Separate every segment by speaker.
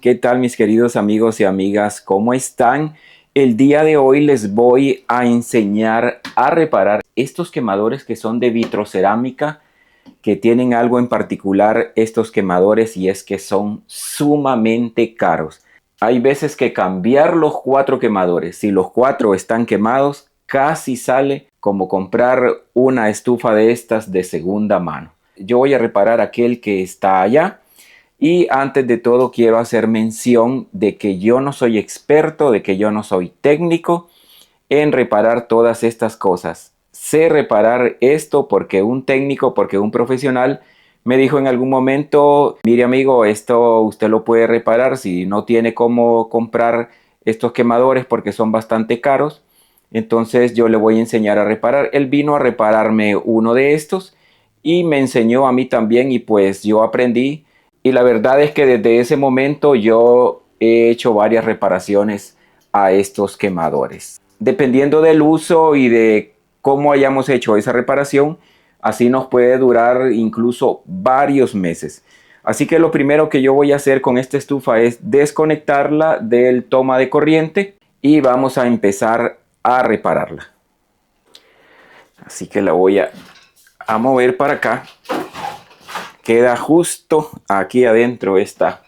Speaker 1: ¿Qué tal mis queridos amigos y amigas? ¿Cómo están? El día de hoy les voy a enseñar a reparar estos quemadores que son de vitrocerámica, que tienen algo en particular estos quemadores y es que son sumamente caros. Hay veces que cambiar los 4 quemadores, si los 4 están quemados, casi sale como comprar una estufa de estas de segunda mano. Yo voy a reparar aquel que está allá. Y antes de todo quiero hacer mención de que yo no soy experto, de que yo no soy técnico en reparar todas estas cosas. Sé reparar esto porque un técnico, porque un profesional me dijo en algún momento, mire amigo, esto usted lo puede reparar si no tiene cómo comprar estos quemadores porque son bastante caros. Entonces yo le voy a enseñar a reparar. Él vino a repararme uno de estos y me enseñó a mí también y pues yo aprendí. Y la verdad es que desde ese momento yo he hecho varias reparaciones a estos quemadores. Dependiendo del uso y de cómo hayamos hecho esa reparación, así nos puede durar incluso varios meses. Así que lo primero que yo voy a hacer con esta estufa es desconectarla del toma de corriente y vamos a empezar a repararla. Así que la voy a mover para acá. Queda justo aquí adentro esta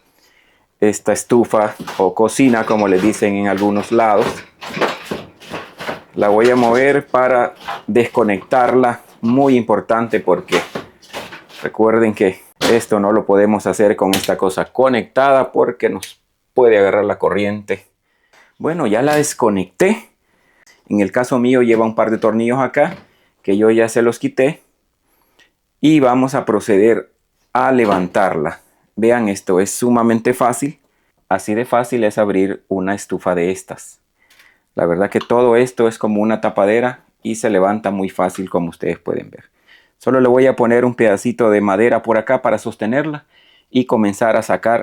Speaker 1: estufa o cocina, como le dicen en algunos lados. La voy a mover para desconectarla. Muy importante porque recuerden que esto no lo podemos hacer con esta cosa conectada porque nos puede agarrar la corriente. Bueno, ya la desconecté. En el caso mío lleva un par de tornillos acá que yo ya se los quité. Y vamos a proceder a levantarla. Vean, esto es sumamente fácil. Así de fácil es abrir una estufa de estas. La verdad que todo esto es como una tapadera y se levanta muy fácil, como ustedes pueden ver. Solo le voy a poner un pedacito de madera por acá para sostenerla y comenzar a sacar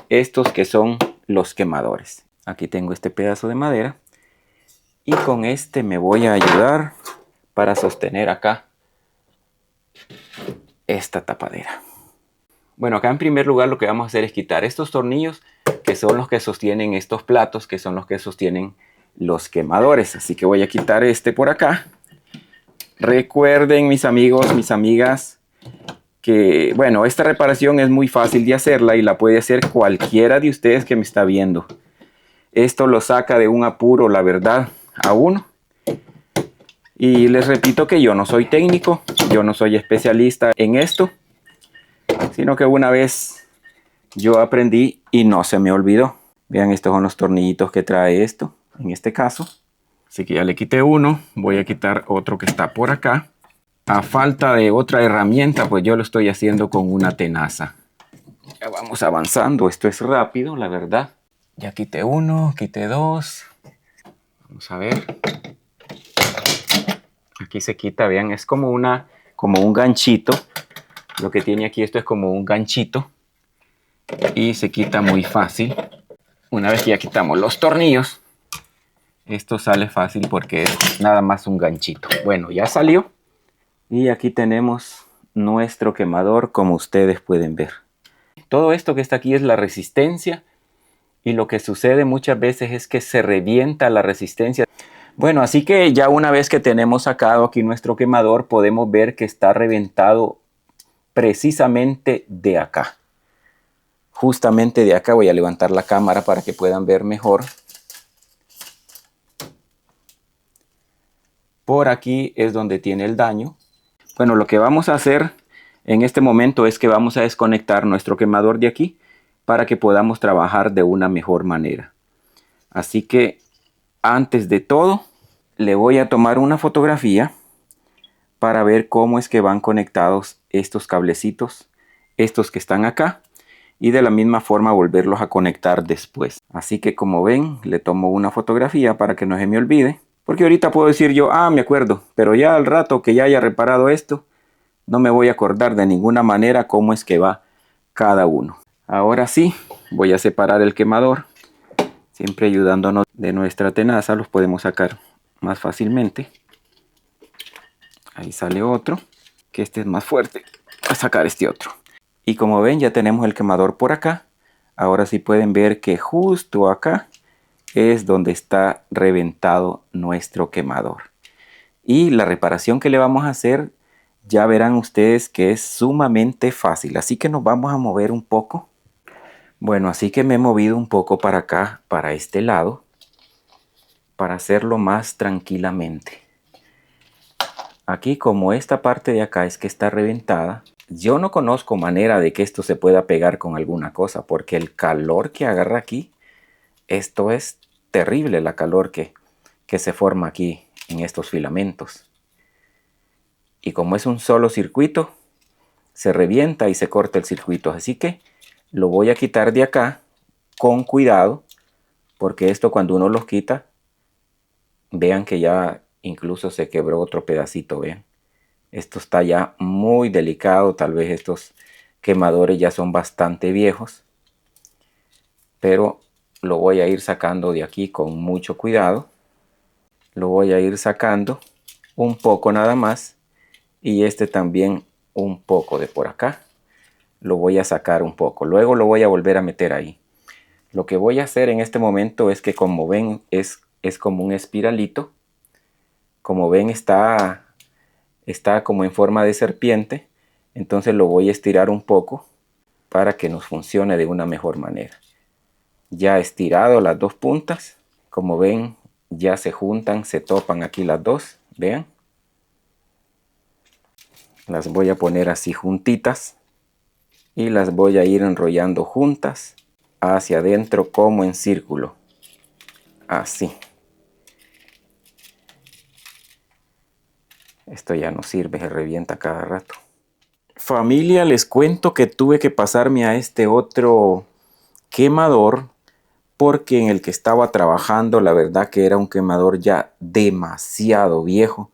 Speaker 1: estos que son los quemadores. Aquí tengo este pedazo de madera y con este me voy a ayudar para sostener acá esta tapadera. Bueno, acá en primer lugar lo que vamos a hacer es quitar estos tornillos que son los que sostienen estos platos, que son los que sostienen los quemadores. Así que voy a quitar este por acá. Recuerden, mis amigos, mis amigas, que bueno, esta reparación es muy fácil de hacerla y la puede hacer cualquiera de ustedes que me está viendo. Esto lo saca de un apuro, la verdad, a uno. Y les repito que yo no soy técnico, yo no soy especialista en esto, sino que una vez yo aprendí y no se me olvidó. Vean, estos son los tornillitos que trae esto, en este caso. Así que ya le quité uno, voy a quitar otro que está por acá. A falta de otra herramienta, pues yo lo estoy haciendo con una tenaza. Ya vamos avanzando, esto es rápido, la verdad. Ya quité uno, quité dos. Vamos a ver. Aquí se quita, vean, es como un ganchito. Lo que tiene aquí esto es como un ganchito. Y se quita muy fácil. Una vez que ya quitamos los tornillos, esto sale fácil porque es nada más un ganchito. Bueno, ya salió. Y aquí tenemos nuestro quemador, como ustedes pueden ver. Todo esto que está aquí es la resistencia. Y lo que sucede muchas veces es que se revienta la resistencia. Bueno, así que ya una vez que tenemos sacado aquí nuestro quemador, podemos ver que está reventado precisamente de acá. Justamente de acá. Voy a levantar la cámara para que puedan ver mejor. Por aquí es donde tiene el daño. Bueno, lo que vamos a hacer en este momento es que vamos a desconectar nuestro quemador de aquí para que podamos trabajar de una mejor manera. Así que antes de todo le voy a tomar una fotografía para ver cómo es que van conectados estos cablecitos, estos que están acá, y de la misma forma volverlos a conectar después. Así que como ven, le tomo una fotografía para que no se me olvide. Porque ahorita puedo decir yo, me acuerdo, pero ya al rato que ya haya reparado esto, no me voy a acordar de ninguna manera cómo es que va cada uno. Ahora sí, voy a separar el quemador. Siempre ayudándonos de nuestra tenaza, los podemos sacar más fácilmente. Ahí sale otro, que este es más fuerte. Voy a sacar este otro. Y como ven, ya tenemos el quemador por acá. Ahora sí pueden ver que justo acá es donde está reventado nuestro quemador. Y la reparación que le vamos a hacer, ya verán ustedes que es sumamente fácil. Así que nos vamos a mover un poco. Bueno, así que me he movido un poco para acá, para este lado, para hacerlo más tranquilamente. Aquí, como esta parte de acá es que está reventada, yo no conozco manera de que esto se pueda pegar con alguna cosa, porque el calor que agarra aquí, esto es terrible, la calor que se forma aquí en estos filamentos. Y como es un solo circuito, se revienta y se corta el circuito. Así que lo voy a quitar de acá con cuidado, porque esto cuando uno los quita, vean que ya incluso se quebró otro pedacito, vean. Esto está ya muy delicado, tal vez estos quemadores ya son bastante viejos, pero lo voy a ir sacando de aquí con mucho cuidado. Lo voy a ir sacando un poco nada más, y este también un poco de por acá. Lo voy a sacar un poco, luego lo voy a volver a meter ahí. Lo que voy a hacer en este momento es que, como ven, es como un espiralito. Como ven, está como en forma de serpiente. Entonces lo voy a estirar un poco para que nos funcione de una mejor manera. Ya estirado las dos puntas, como ven, ya se juntan, se topan aquí las dos, vean. Las voy a poner así juntitas y las voy a ir enrollando juntas hacia adentro como en círculo. Así. Esto ya no sirve, se revienta cada rato. Familia, les cuento que tuve que pasarme a este otro quemador porque en el que estaba trabajando, la verdad que era un quemador ya demasiado viejo.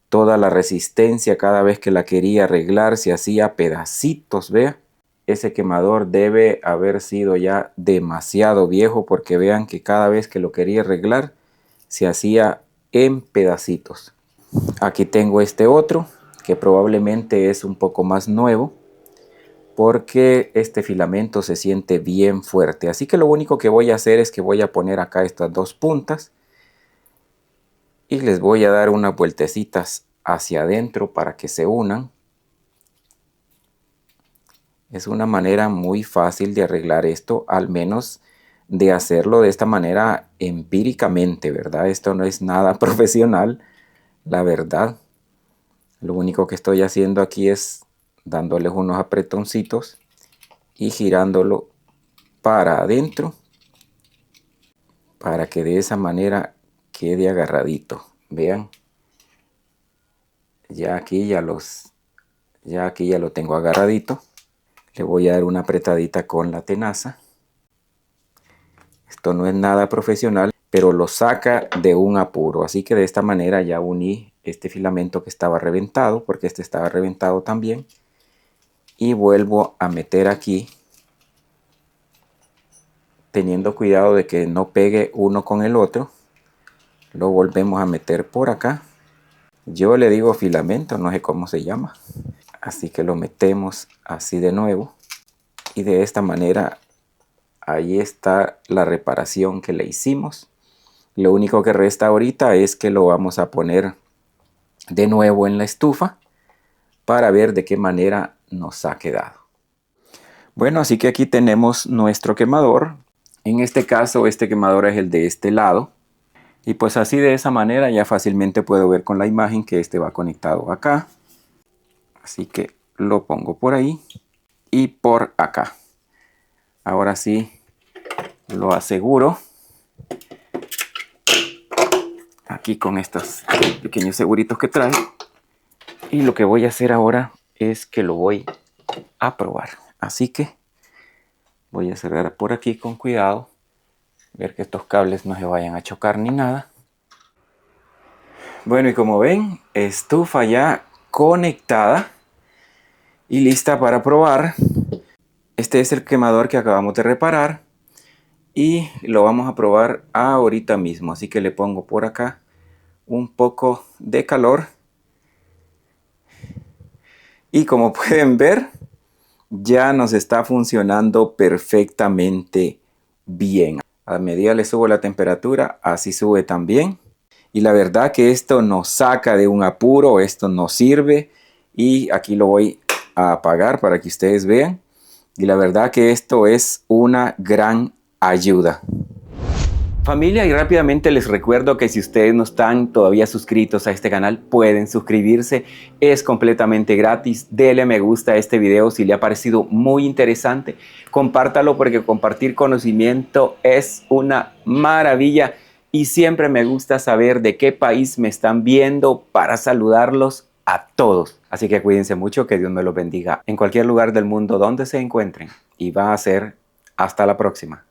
Speaker 1: Toda la resistencia, cada vez que la quería arreglar, se hacía pedacitos, vea. Ese quemador debe haber sido ya demasiado viejo, porque vean que cada vez que lo quería arreglar, se hacía en pedacitos. Aquí tengo este otro, que probablemente es un poco más nuevo, porque este filamento se siente bien fuerte. Así que lo único que voy a hacer es que voy a poner acá estas dos puntas y les voy a dar unas vueltecitas hacia adentro para que se unan. Es una manera muy fácil de arreglar esto, al menos de hacerlo de esta manera empíricamente, ¿verdad? Esto no es nada profesional, la verdad. Lo único que estoy haciendo aquí es dándoles unos apretoncitos y girándolo para adentro para que de esa manera quede agarradito. Vean, ya aquí ya lo tengo agarradito. Le voy a dar una apretadita con la tenaza. Esto no es nada profesional, pero lo saca de un apuro. Así que de esta manera ya uní este filamento que estaba reventado, porque este estaba reventado también. Y vuelvo a meter aquí, teniendo cuidado de que no pegue uno con el otro. Lo volvemos a meter por acá. Yo le digo filamento, no sé cómo se llama. Así que lo metemos así de nuevo. Y de esta manera, ahí está la reparación que le hicimos. Lo único que resta ahorita es que lo vamos a poner de nuevo en la estufa para ver de qué manera nos ha quedado. Bueno, así que aquí tenemos nuestro quemador. En este caso, este quemador es el de este lado. Y pues así, de esa manera, ya fácilmente puedo ver con la imagen que este va conectado acá. Así que lo pongo por ahí y por acá. Ahora sí lo aseguro aquí con estos pequeños seguritos que trae. Y lo que voy a hacer ahora es que lo voy a probar. Así que voy a cerrar por aquí con cuidado. Ver que estos cables no se vayan a chocar ni nada. Bueno, y como ven, estufa ya conectada y lista para probar. Este es el quemador que acabamos de reparar y lo vamos a probar ahorita mismo. Así que le pongo por acá un poco de calor. Y como pueden ver, ya nos está funcionando perfectamente bien. A medida le subo la temperatura, así sube también. Y la verdad que esto nos saca de un apuro, esto nos sirve. Y aquí lo voy a apagar para que ustedes vean. Y la verdad que esto es una gran ayuda. Familia, y rápidamente les recuerdo que si ustedes no están todavía suscritos a este canal, pueden suscribirse. Es completamente gratis. Dele me gusta a este video si le ha parecido muy interesante. Compártalo porque compartir conocimiento es una maravilla. Y siempre me gusta saber de qué país me están viendo para saludarlos a todos. Así que cuídense mucho, que Dios me los bendiga en cualquier lugar del mundo donde se encuentren. Y va a ser hasta la próxima.